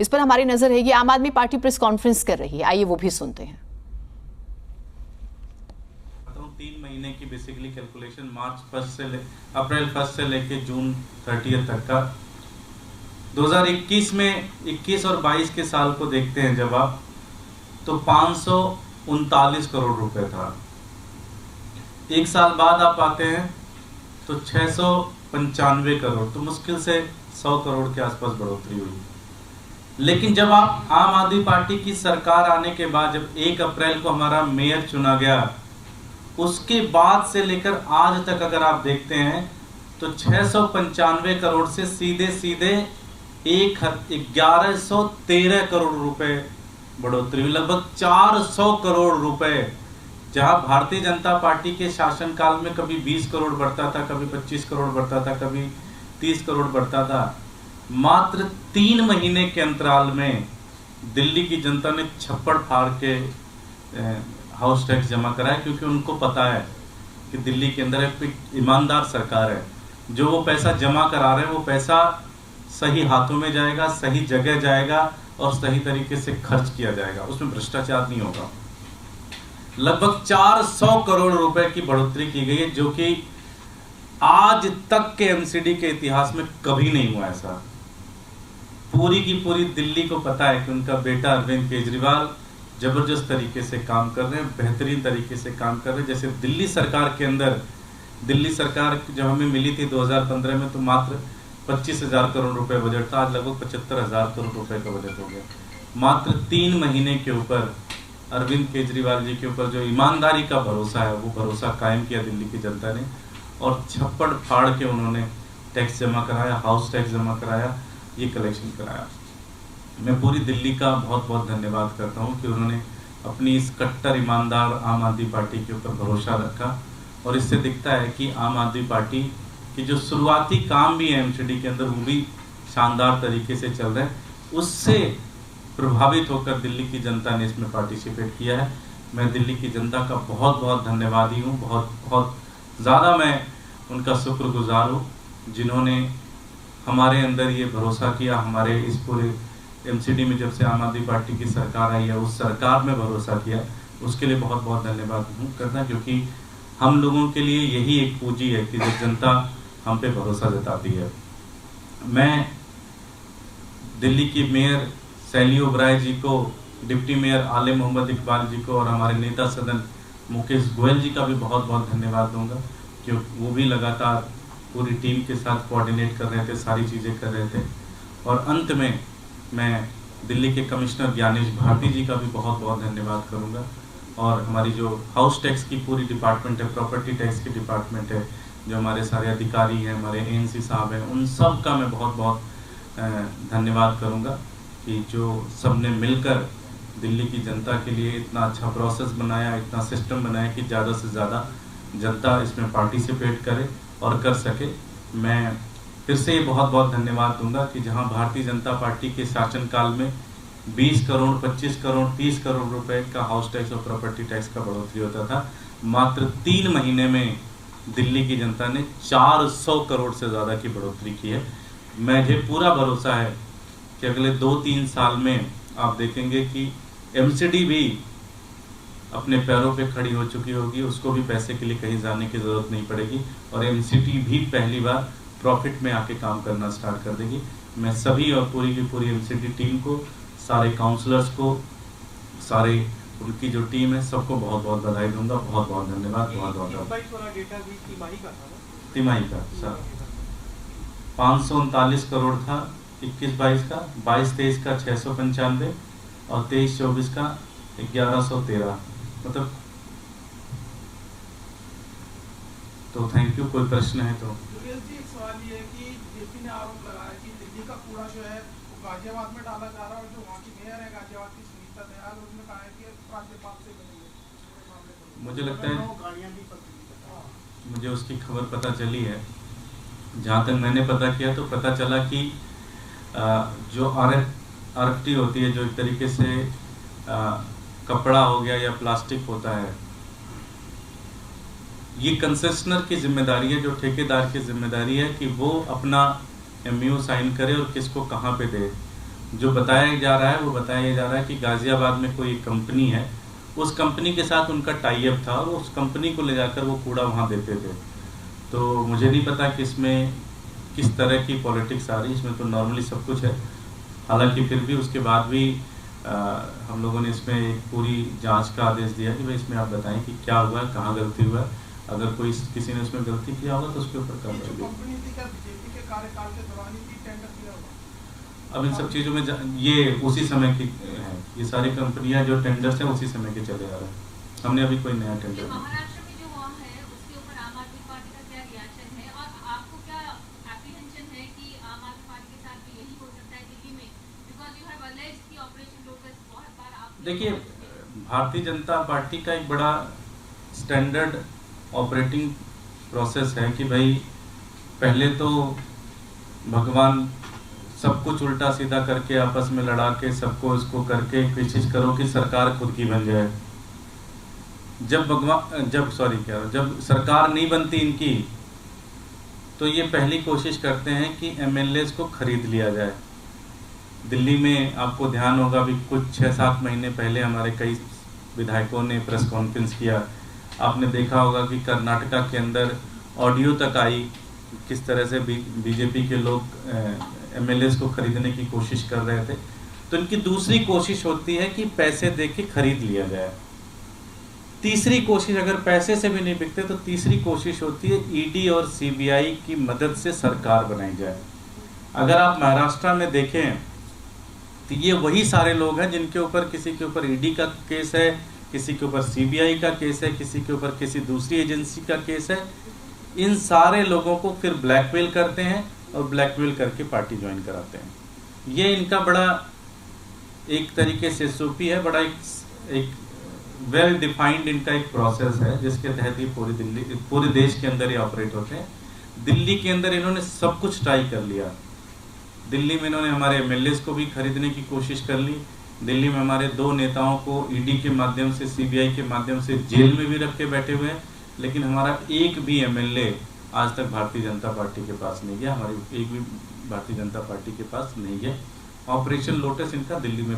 इस पर हमारी नजर है कि आम आदमी पार्टी प्रेस कॉन्फ्रेंस कर रही है, आइए वो भी सुनते हैं। 3 महीने की बेसिकली कैलकुलेशन अप्रैल 1 से लेके जून 30 तक का 2021 में 21 और 22 के साल को देखते हैं जब आप, तो 539 करोड़ रुपए था। एक साल बाद आप आते हैं तो 695 करोड़, तो मुश्किल से 100 करोड़ के आसपास बढ़ोतरी हुई। लेकिन जब आप आम आदमी पार्टी की सरकार आने के बाद, जब 1 अप्रैल को हमारा मेयर चुना गया, उसके बाद से लेकर आज तक अगर आप देखते हैं तो 695 करोड़ से सीधे 1113 करोड़ रुपए बढ़ोतरी हुई। लगभग 400 करोड़ रुपए, जहां भारतीय जनता पार्टी के शासनकाल में कभी 20 करोड़ बढ़ता था, कभी 25 करोड़ बढ़ता था, कभी 30 करोड़ बढ़ता था, मात्र 3 महीने के अंतराल में दिल्ली की जनता ने छप्पड़ फाड़ के हाउस टैक्स जमा कराया, क्योंकि उनको पता है कि दिल्ली के अंदर एक ईमानदार सरकार है। जो वो पैसा जमा करा रहे हैं वो पैसा सही हाथों में जाएगा, सही जगह जाएगा और सही तरीके से खर्च किया जाएगा, उसमें भ्रष्टाचार नहीं होगा। लगभग 400 करोड़ रुपए की बढ़ोतरी की गई है, जो कि आज तक के एमसीडी के इतिहास में कभी नहीं हुआ ऐसा। पूरी की पूरी दिल्ली को पता है कि उनका बेटा अरविंद केजरीवाल जबरदस्त तरीके से काम कर रहे हैं, बेहतरीन तरीके से काम कर रहे हैं। जैसे दिल्ली सरकार के अंदर, दिल्ली सरकार जब हमें मिली थी 2015 में, तो मात्र 25,000 करोड़ रुपए बजट था, आज लगभग 75,000 करोड़ रुपए का बजट हो गया। मात्र 3 महीने के ऊपर अरविंद केजरीवाल जी के ऊपर जो ईमानदारी का भरोसा है, वो भरोसा कायम किया दिल्ली की जनता ने, और छप्पड़ फाड़ के उन्होंने टैक्स जमा कराया, हाउस टैक्स जमा कराया, ये कलेक्शन कराया। मैं पूरी दिल्ली का बहुत बहुत धन्यवाद करता हूँ कि उन्होंने अपनी इस कट्टर ईमानदार आम आदमी पार्टी के ऊपर भरोसा रखा। और इससे दिखता है कि आम आदमी पार्टी की जो शुरुआती काम भी है एमसीडी के अंदर, वो भी शानदार तरीके से चल रहे हैं। उससे प्रभावित होकर दिल्ली की जनता ने इसमें पार्टिसिपेट किया है। मैं दिल्ली की जनता का बहुत बहुत धन्यवादी हूँ, बहुत बहुत ज़्यादा मैं उनका शुक्रगुजार हूँ, जिन्होंने हमारे अंदर ये भरोसा किया। हमारे इस पूरे एमसीडी में जब से आम आदमी पार्टी की सरकार आई है, उस सरकार में भरोसा किया, उसके लिए बहुत बहुत धन्यवाद करना, क्योंकि हम लोगों के लिए यही एक पूंजी है कि जब जनता हम पे भरोसा जताती है। मैं दिल्ली की मेयर शैली ओबराय जी को, डिप्टी मेयर आले मोहम्मद इकबाल जी को और हमारे नेता सदन मुकेश गोयल जी का भी बहुत बहुत धन्यवाद दूंगा, क्योंकि वो भी लगातार पूरी टीम के साथ कोऑर्डिनेट कर रहे थे, सारी चीज़ें कर रहे थे। और अंत में मैं दिल्ली के कमिश्नर ज्ञानेश भारती जी का भी बहुत बहुत धन्यवाद करूंगा, और हमारी जो हाउस टैक्स की पूरी डिपार्टमेंट है, प्रॉपर्टी टैक्स की डिपार्टमेंट है, जो हमारे सारे अधिकारी हैं, हमारे एएनसी साहब हैं, उन सब का मैं बहुत बहुत धन्यवाद करूंगा कि जो सब ने मिलकर दिल्ली की जनता के लिए इतना अच्छा प्रोसेस बनाया, इतना सिस्टम बनाया कि ज़्यादा से ज़्यादा जनता इसमें पार्टिसिपेट करे और कर सके। मैं फिर से ये बहुत बहुत धन्यवाद दूंगा कि जहां भारतीय जनता पार्टी के शासनकाल में 20 करोड़, 25 करोड़, 30 करोड़ रुपए का हाउस टैक्स और प्रॉपर्टी टैक्स का बढ़ोतरी होता था, मात्र 3 महीने में दिल्ली की जनता ने 400 करोड़ से ज़्यादा की बढ़ोतरी की है। मुझे पूरा भरोसा है कि अगले 2-3 साल में आप देखेंगे कि एमसीडी भी अपने पैरों पे खड़ी हो चुकी होगी, उसको भी पैसे के लिए कहीं जाने की ज़रूरत नहीं पड़ेगी, और एमसीडी भी पहली बार प्रॉफिट में आके काम करना स्टार्ट कर देगी। मैं सभी और पूरी की पूरी एमसीडी टीम को, सारे काउंसलर्स को, सारे उनकी जो टीम है, सबको बहुत बहुत बधाई दूंगा। बहुत बहुत धन्यवाद। बहुत तिमाही का सर 539 करोड़ था 21-22 का, 22-23 का 695 और 23-24 का 1113, मतलब। तो थैंक यू। कोई प्रश्न है तो? सवाल ये है कि जेपी ने आरोप लगाया कि दिल्ली का कूड़ा जो है वो गाजियाबाद में डाला जा रहा है, और जो वहाँ की मेयर है गाजियाबाद की सुनीता दयाल, उसने कहा है कि राज्यपाल से मिलेंगे। मुझे लगता है, मुझे उसकी खबर पता चली है, जहाँ तक मैंने पता किया तो पता चला कि जो आरएफटी होती है, जो एक तरीके से कपड़ा हो गया या प्लास्टिक होता है, ये कंसेशनर की जिम्मेदारी है, जो ठेकेदार की जिम्मेदारी है कि वो अपना एमयू साइन करे और किसको कहाँ पे दे। जो बताया जा रहा है वो बताया जा रहा है कि गाजियाबाद में कोई कंपनी है, उस कंपनी के साथ उनका टाई अप था और उस कंपनी को ले जाकर वो कूड़ा वहाँ देते थे। तो मुझे नहीं पता कि इसमें किस तरह की पॉलिटिक्स आ रही, इसमें तो नॉर्मली सब कुछ है। हालांकि फिर भी उसके बाद भी हम लोगों ने इसमें एक पूरी जांच का आदेश दिया कि भाई इसमें आप बताएं कि क्या हुआ है, कहाँ गलती हुआ है, अगर कोई किसी ने उसमें गलती किया होगा तो उसके ऊपर कार्रवाई होगी। कंपनी थी क्या बीजेपी के कार्यकाल के दौरान ही टेंडर किया होगा? अब इन सब चीज़ों में ये उसी समय की है, ये सारी कंपनियां जो टेंडर्स हैं उसी समय के चले आ रहे हैं। हमने अभी कोई नया टेंडर नहीं। महाराष्ट्र में जो हुआ है उसके ऊपर आम आदमी पार्टी का क्या रिएक्शन है और आपको क्या एप्रीहेंशन है कि आम आदमी पार्टी के साथ भी यही हो सकता है दिल्ली में, बिकॉज यू हैव अलेज्ड कि ऑपरेशन लोटस बहुत बार आप देखिए, भारतीय जनता पार्टी का एक बड़ा स्टैंडर्ड ऑपरेटिंग प्रोसेस है कि भाई पहले तो भगवान सब कुछ उल्टा सीधा करके आपस में लड़ा के सबको इसको करके कोशिश करो कि सरकार खुद की बन जाए। जब सरकार नहीं बनती इनकी तो ये पहली कोशिश करते हैं कि एमएलएस को खरीद लिया जाए। दिल्ली में आपको ध्यान होगा भी कुछ 6-7 महीने पहले हमारे कई विधायकों ने प्रेस कॉन्फ्रेंस किया। आपने देखा होगा कि कर्नाटका के अंदर ऑडियो तक आई किस तरह से बीजेपी के लोग एमएलएस को खरीदने की कोशिश कर रहे थे। तो इनकी दूसरी कोशिश होती है कि पैसे दे के खरीद लिया जाए। तीसरी कोशिश, अगर पैसे से भी नहीं बिकते तो तीसरी कोशिश होती है ईडी और सीबीआई की मदद से सरकार बनाई जाए। अगर आप महाराष्ट्र में देखें तो ये वही सारे लोग हैं जिनके ऊपर किसी के ऊपर ईडी का केस है, किसी के ऊपर सीबीआई का केस है, किसी के ऊपर किसी दूसरी एजेंसी का केस है। इन सारे लोगों को फिर ब्लैकमेल करते हैं और ब्लैकमेल करके पार्टी ज्वाइन कराते हैं। ये इनका बड़ा एक तरीके से एसओपी है, बड़ा एक वेल डिफाइंड इनका एक प्रोसेस है जिसके तहत ये पूरे देश के अंदर ये ऑपरेट होते हैं। दिल्ली के अंदर इन्होंने सब कुछ ट्राई कर लिया। दिल्ली में इन्होंने हमारे एमएलएस को भी खरीदने की कोशिश कर ली। दिल्ली में हमारे 2 नेताओं को ईडी के माध्यम से, सीबीआई के माध्यम से जेल में भी रख के बैठे हुए हैं। लेकिन हमारा एक भी एमएलए आज तक भारतीय जनता पार्टी के पास नहीं गया, हमारी एक भी भारतीय जनता पार्टी के पास नहीं है। ऑपरेशन लोटस इनका दिल्ली में